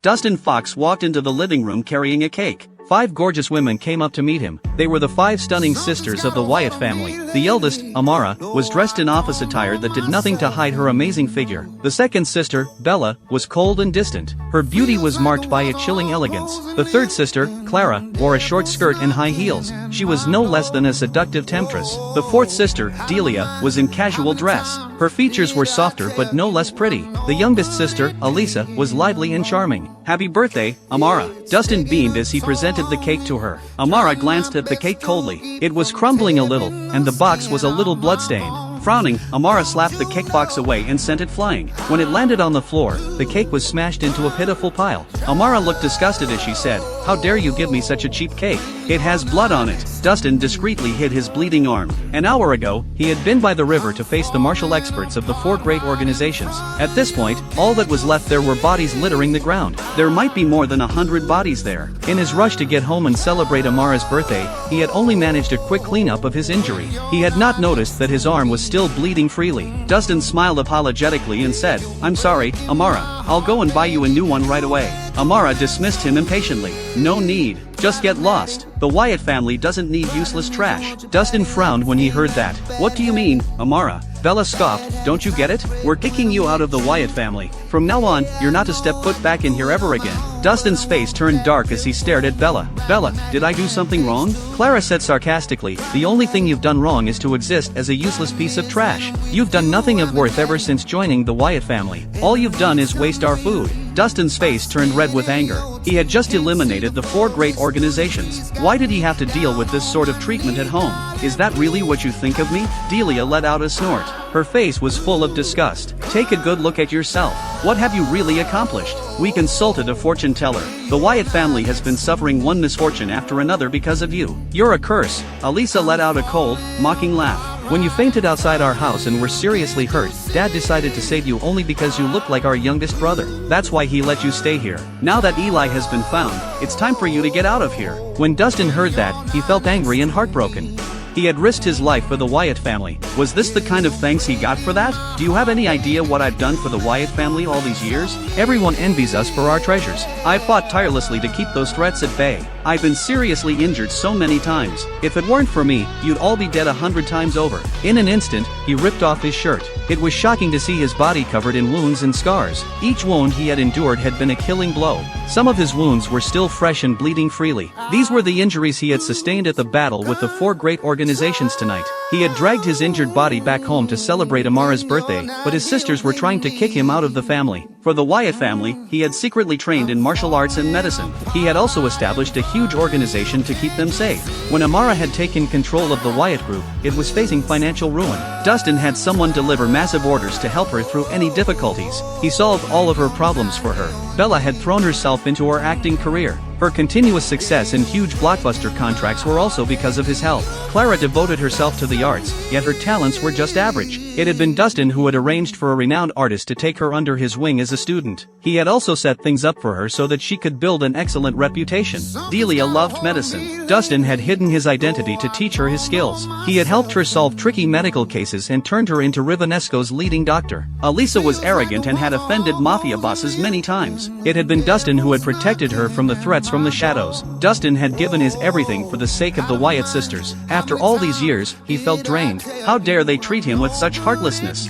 Dustin Fox walked into the living room carrying a cake. 5 gorgeous women came up to meet him. They were the 5 stunning sisters of the Wyatt family. The eldest, Amara, was dressed in office attire that did nothing to hide her amazing figure. The second sister, Bella, was cold and distant. Her beauty was marked by a chilling elegance. The third sister, Clara, wore a short skirt and high heels. She was no less than a seductive temptress. The fourth sister, Delia, was in casual dress. Her features were softer but no less pretty. The youngest sister, Elisa, was lively and charming. "Happy birthday, Amara." Dustin beamed as he presented the cake to her. Amara glanced at the cake coldly. It was crumbling a little, and the box was a little bloodstained. Frowning, Amara slapped the cake box away and sent it flying. When it landed on the floor, the cake was smashed into a pitiful pile. Amara looked disgusted as she said, "How dare you give me such a cheap cake? It has blood on it." Dustin discreetly hid his bleeding arm. An hour ago, he had been by the river to face the martial experts of the 4 great organizations. At this point, all that was left there were bodies littering the ground. There might be more than 100 bodies there. In his rush to get home and celebrate Amara's birthday, he had only managed a quick cleanup of his injury. He had not noticed that his arm was still bleeding freely. Dustin smiled apologetically and said, "I'm sorry, Amara. I'll go and buy you a new one right away." Amara dismissed him impatiently. "No need. Just get lost. The Wyatt family doesn't need useless trash." Dustin frowned when he heard that. "What do you mean, Amara?" Bella scoffed. "Don't you get it? We're kicking you out of the Wyatt family. From now on, you're not to step foot back in here ever again." Dustin's face turned dark as he stared at Bella. "Bella, did I do something wrong?" Clara said sarcastically, "The only thing you've done wrong is to exist as a useless piece of trash. You've done nothing of worth ever since joining the Wyatt family. All you've done is waste our food." Dustin's face turned red with anger. He had just eliminated the 4 great organizations. Why did he have to deal with this sort of treatment at home? "Is that really what you think of me?" Delia let out a snort. Her face was full of disgust. "Take a good look at yourself. What have you really accomplished?" We consulted a fortune teller. "The Wyatt family has been suffering one misfortune after another because of you. You're a curse." Elisa let out a cold, mocking laugh. "When you fainted outside our house and were seriously hurt, Dad decided to save you only because you look like our youngest brother. That's why he let you stay here. Now that Eli has been found, it's time for you to get out of here." When Dustin heard that, he felt angry and heartbroken. He had risked his life for the Wyatt family. Was this the kind of thanks he got for that? Do you have any idea what I've done for the Wyatt family all these years? Everyone envies us for our treasures. I fought tirelessly to keep those threats at bay. I've been seriously injured so many times. If it weren't for me, you'd all be dead 100 times over. In an instant, he ripped off his shirt. It was shocking to see his body covered in wounds and scars. Each wound he had endured had been a killing blow. Some of his wounds were still fresh and bleeding freely. These were the injuries he had sustained at the battle with the 4 great organizations tonight. He had dragged his injured body back home to celebrate Amara's birthday, but his sisters were trying to kick him out of the family. For the Wyatt family, he had secretly trained in martial arts and medicine. He had also established a huge organization to keep them safe. When Amara had taken control of the Wyatt group, it was facing financial ruin. Dustin had someone deliver massive orders to help her through any difficulties. He solved all of her problems for her. Bella had thrown herself into her acting career. Her continuous success and huge blockbuster contracts were also because of his help. Clara devoted herself to the arts, yet her talents were just average. It had been Dustin who had arranged for a renowned artist to take her under his wing as a student. He had also set things up for her so that she could build an excellent reputation. Delia loved medicine. Dustin had hidden his identity to teach her his skills. He had helped her solve tricky medical cases and turned her into Rivanesco's leading doctor. Elisa was arrogant and had offended mafia bosses many times. It had been Dustin who had protected her from the threats from the shadows. Dustin had given his everything for the sake of the Wyatt sisters. After all these years, he felt drained. How dare they treat him with such heartlessness?